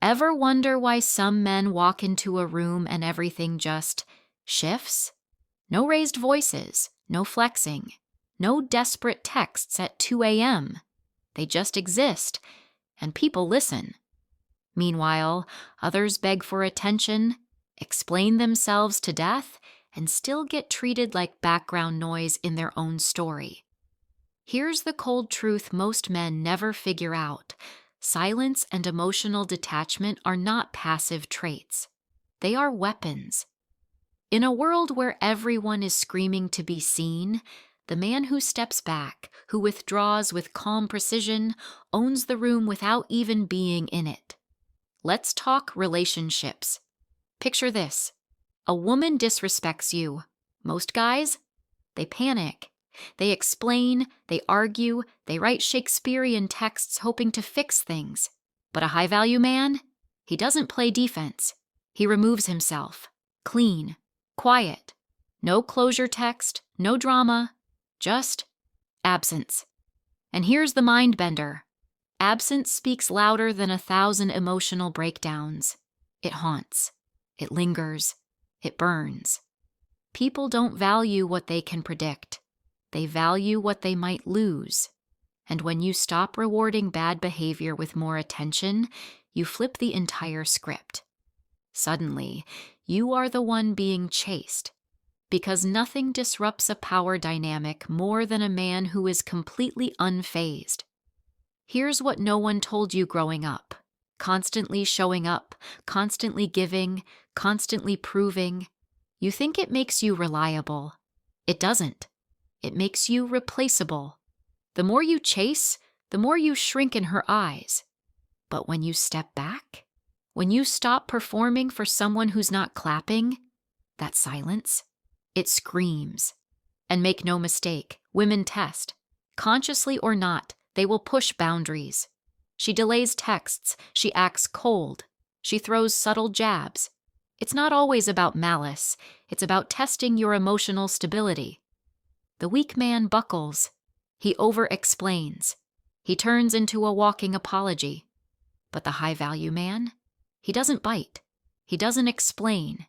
Ever wonder why some men walk into a room and everything just shifts? No raised voices, no flexing, no desperate texts at 2 a.m. They just exist, and people listen. Meanwhile, others beg for attention, explain themselves to death, and still get treated like background noise in their own story. Here's the cold truth most men never figure out. Silence and emotional detachment are not passive traits. They are weapons. In a world where everyone is screaming to be seen, the man who steps back, who withdraws with calm precision, owns the room without even being in it. Let's talk relationships. Picture this. A woman disrespects you. Most guys, they panic. They explain, they argue, they write Shakespearean texts hoping to fix things. But a high-value man, he doesn't play defense. He removes himself. Clean. Quiet. No closure text, no drama, just absence. And here's the mind bender. Absence speaks louder than 1,000 emotional breakdowns. It haunts. It lingers. It burns. People don't value what they can predict. They value what they might lose. And when you stop rewarding bad behavior with more attention, you flip the entire script. Suddenly, you are the one being chased, because nothing disrupts a power dynamic more than a man who is completely unfazed. Here's what no one told you growing up. Constantly showing up, constantly giving, constantly proving. You think it makes you reliable. It doesn't. It makes you replaceable. The more you chase, the more you shrink in her eyes. But when you step back, when you stop performing for someone who's not clapping, that silence, it screams. And make no mistake, women test. Consciously or not, they will push boundaries. She delays texts, she acts cold, she throws subtle jabs. It's not always about malice, it's about testing your emotional stability. The weak man buckles. He over-explains. He turns into a walking apology. But the high-value man? He doesn't bite. He doesn't explain.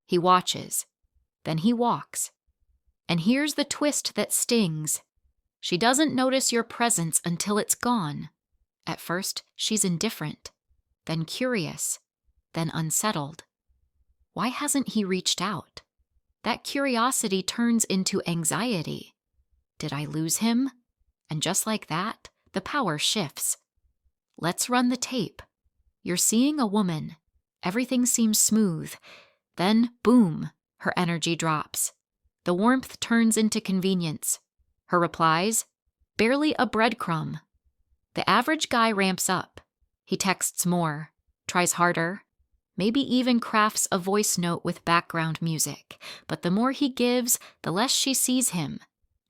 He watches. Then he walks. And here's the twist that stings. She doesn't notice your presence until it's gone. At first, she's indifferent, then curious, then unsettled. Why hasn't he reached out? That curiosity turns into anxiety. Did I lose him? And just like that, the power shifts. Let's run the tape. You're seeing a woman. Everything seems smooth. Then, boom, her energy drops. The warmth turns into convenience. Her replies? Barely a breadcrumb. The average guy ramps up. He texts more, tries harder, maybe even crafts a voice note with background music. But the more he gives, the less she sees him.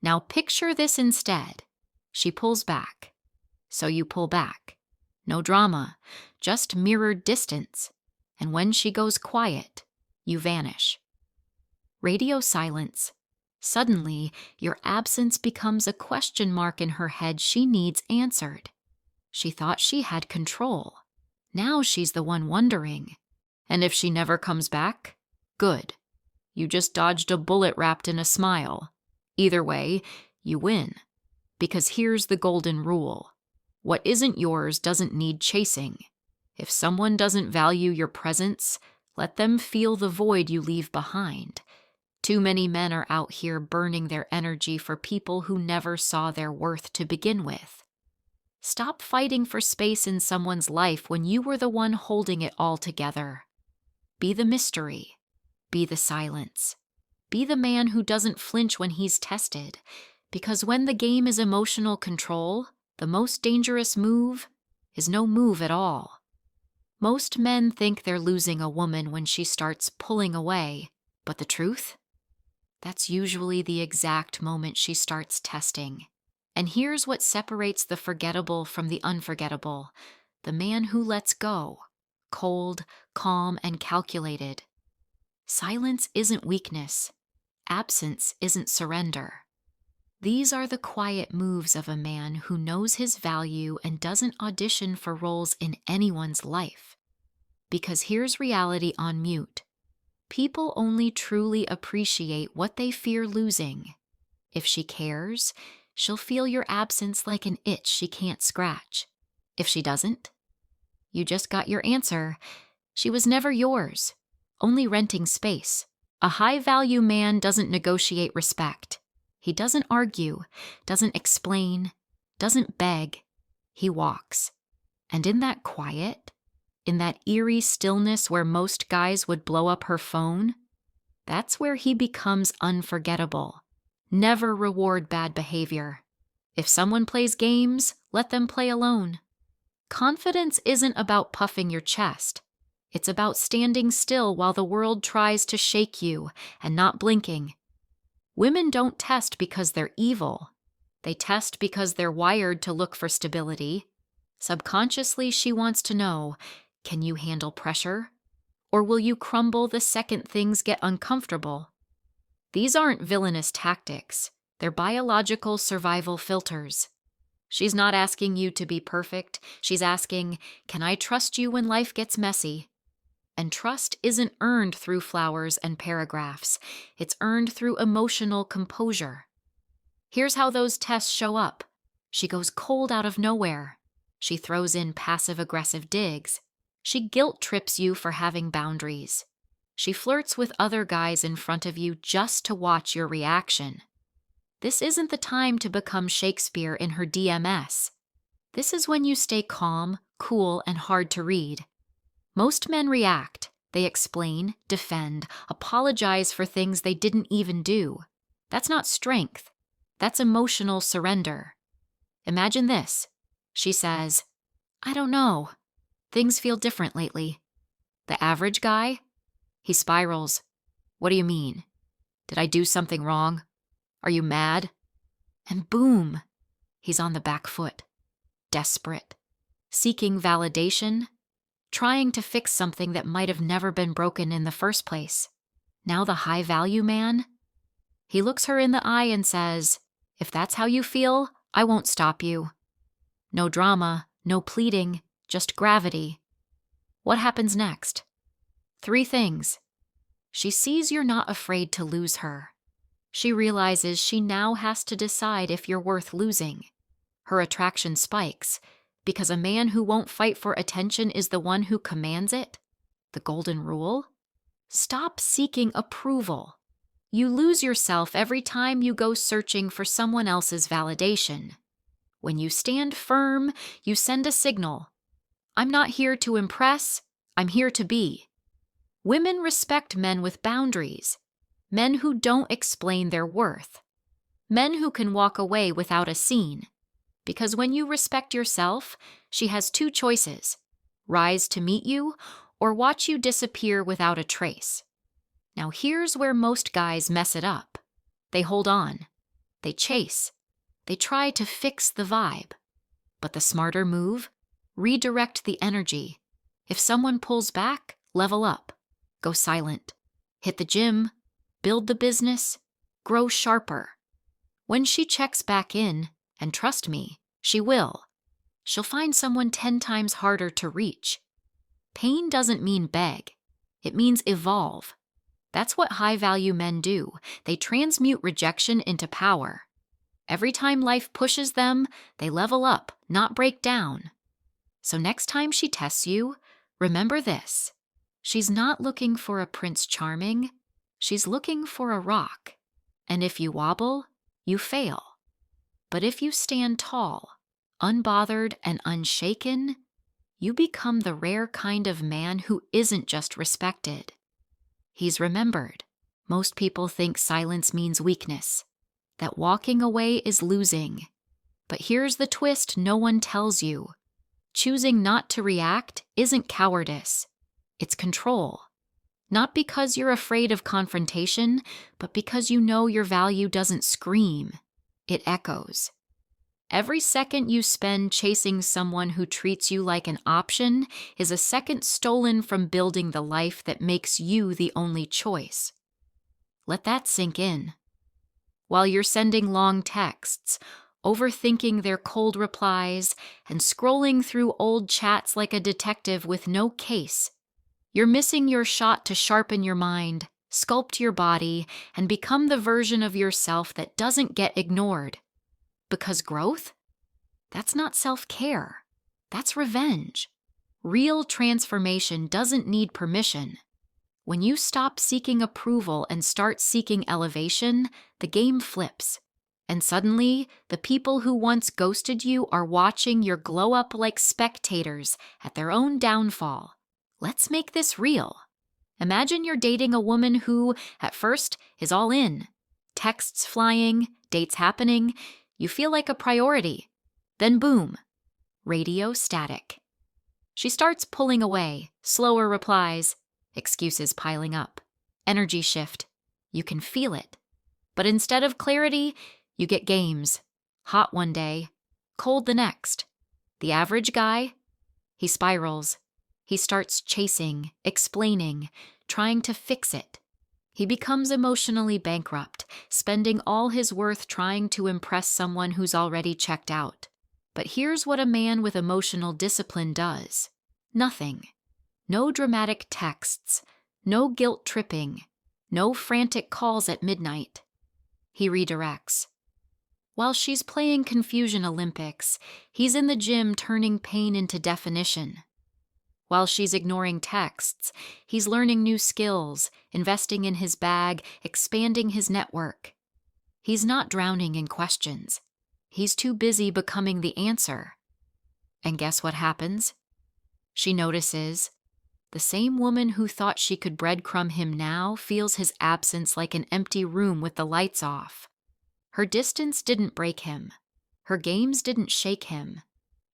Now picture this instead. She pulls back. So you pull back. No drama, just mirrored distance. And when she goes quiet, you vanish. Radio silence. Suddenly, your absence becomes a question mark in her head she needs answered. She thought she had control. Now she's the one wondering. And if she never comes back, good. You just dodged a bullet wrapped in a smile. Either way, you win. Because here's the golden rule. What isn't yours doesn't need chasing. If someone doesn't value your presence, let them feel the void you leave behind. Too many men are out here burning their energy for people who never saw their worth to begin with. Stop fighting for space in someone's life when you were the one holding it all together. Be the mystery. Be the silence. Be the man who doesn't flinch when he's tested. Because when the game is emotional control, the most dangerous move is no move at all. Most men think they're losing a woman when she starts pulling away, but the truth? That's usually the exact moment she starts testing. And here's what separates the forgettable from the unforgettable: the man who lets go, cold, calm, and calculated. Silence isn't weakness. Absence isn't surrender. These are the quiet moves of a man who knows his value and doesn't audition for roles in anyone's life. Because here's reality on mute. People only truly appreciate what they fear losing. If she cares, she'll feel your absence like an itch she can't scratch. If she doesn't, you just got your answer. She was never yours, only renting space. A high-value man doesn't negotiate respect. He doesn't argue, doesn't explain, doesn't beg. He walks. And in that quiet, in that eerie stillness where most guys would blow up her phone, that's where he becomes unforgettable. Never reward bad behavior. If someone plays games, let them play alone. Confidence isn't about puffing your chest. It's about standing still while the world tries to shake you and not blinking. Women don't test because they're evil. They test because they're wired to look for stability. Subconsciously, she wants to know, can you handle pressure? Or will you crumble the second things get uncomfortable? These aren't villainous tactics. They're biological survival filters. She's not asking you to be perfect. She's asking, can I trust you when life gets messy? And trust isn't earned through flowers and paragraphs. It's earned through emotional composure. Here's how those tests show up. She goes cold out of nowhere. She throws in passive-aggressive digs. She guilt-trips you for having boundaries. She flirts with other guys in front of you just to watch your reaction. This isn't the time to become Shakespeare in her DMS. This is when you stay calm, cool, and hard to read. Most men react. They explain, defend, apologize for things they didn't even do. That's not strength. That's emotional surrender. Imagine this. She says, I don't know. Things feel different lately. The average guy? He spirals. What do you mean? Did I do something wrong? Are you mad? And boom, he's on the back foot. Desperate. Seeking validation. Trying to fix something that might have never been broken in the first place. Now the high-value man? He looks her in the eye and says, if that's how you feel, I won't stop you. No drama, no pleading, just gravity. What happens next? 3 things. She sees you're not afraid to lose her. She realizes she now has to decide if you're worth losing. Her attraction spikes, because a man who won't fight for attention is the one who commands it. The golden rule? Stop seeking approval. You lose yourself every time you go searching for someone else's validation. When you stand firm, you send a signal. I'm not here to impress, I'm here to be. Women respect men with boundaries. Men who don't explain their worth. Men who can walk away without a scene. Because when you respect yourself, she has 2 choices. Rise to meet you, or watch you disappear without a trace. Now here's where most guys mess it up. They hold on. They chase. They try to fix the vibe. But the smarter move? Redirect the energy. If someone pulls back, level up. Go silent. Hit the gym. Build the business. Grow sharper. When she checks back in, and trust me, she will, she'll find someone 10 times harder to reach. Pain doesn't mean beg. It means evolve. That's what high-value men do. They transmute rejection into power. Every time life pushes them, they level up, not break down. So next time she tests you, remember this. She's not looking for a Prince Charming. She's looking for a rock. And if you wobble, you fail. But if you stand tall, unbothered and unshaken, you become the rare kind of man who isn't just respected. He's remembered. Most people think silence means weakness, that walking away is losing. But here's the twist no one tells you. Choosing not to react isn't cowardice. It's control. Not because you're afraid of confrontation, but because you know your value doesn't scream. It echoes. Every second you spend chasing someone who treats you like an option is a second stolen from building the life that makes you the only choice. Let that sink in. While you're sending long texts, overthinking their cold replies, and scrolling through old chats like a detective with no case, You're missing your shot to sharpen your mind, sculpt your body, and become the version of yourself that doesn't get ignored. Because growth? That's not self-care. That's revenge. Real transformation doesn't need permission. When you stop seeking approval and start seeking elevation, the game flips. And suddenly, the people who once ghosted you are watching your glow up like spectators at their own downfall. Let's make this real. Imagine you're dating a woman who, at first, is all in. Texts flying, dates happening, you feel like a priority. Then boom, radio static. She starts pulling away, slower replies, excuses piling up. Energy shift. You can feel it. But instead of clarity, you get games. Hot one day, cold the next. The average guy? He spirals. He starts chasing, explaining, trying to fix it. He becomes emotionally bankrupt, spending all his worth trying to impress someone who's already checked out. But here's what a man with emotional discipline does. Nothing. No dramatic texts. No guilt tripping. No frantic calls at midnight. He redirects. While she's playing Confusion Olympics, he's in the gym turning pain into definition. While she's ignoring texts, he's learning new skills, investing in his bag, expanding his network. He's not drowning in questions. He's too busy becoming the answer. And guess what happens? She notices. The same woman who thought she could breadcrumb him now feels his absence like an empty room with the lights off. Her distance didn't break him. Her games didn't shake him.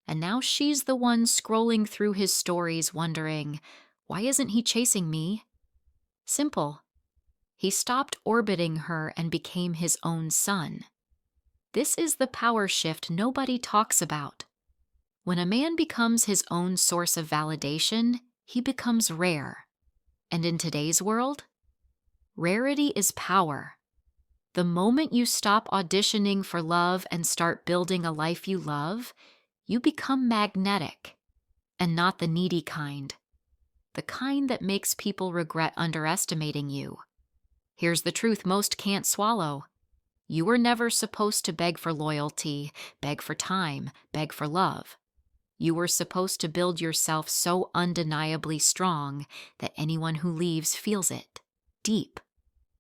And now she's the one scrolling through his stories wondering, why isn't he chasing me? Simple. He stopped orbiting her and became his own sun. This is the power shift nobody talks about. When a man becomes his own source of validation, he becomes rare. And in today's world, rarity is power. The moment you stop auditioning for love and start building a life you love, you become magnetic, and not the needy kind. The kind that makes people regret underestimating you. Here's the truth most can't swallow. You were never supposed to beg for loyalty, beg for time, beg for love. You were supposed to build yourself so undeniably strong that anyone who leaves feels it, deep.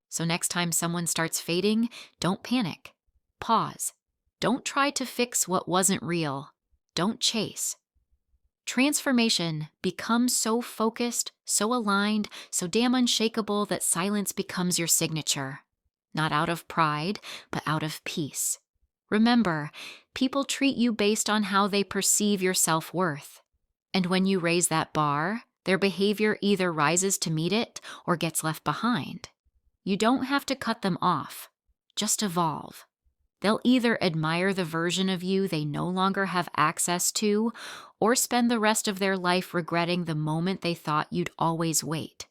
So next time someone starts fading, don't panic. Pause. Don't try to fix what wasn't real. Don't chase. Transformation becomes so focused, so aligned, so damn unshakable that silence becomes your signature. Not out of pride, but out of peace. Remember, people treat you based on how they perceive your self-worth. And when you raise that bar, their behavior either rises to meet it or gets left behind. You don't have to cut them off. Just evolve. They'll either admire the version of you they no longer have access to, or spend the rest of their life regretting the moment they thought you'd always wait.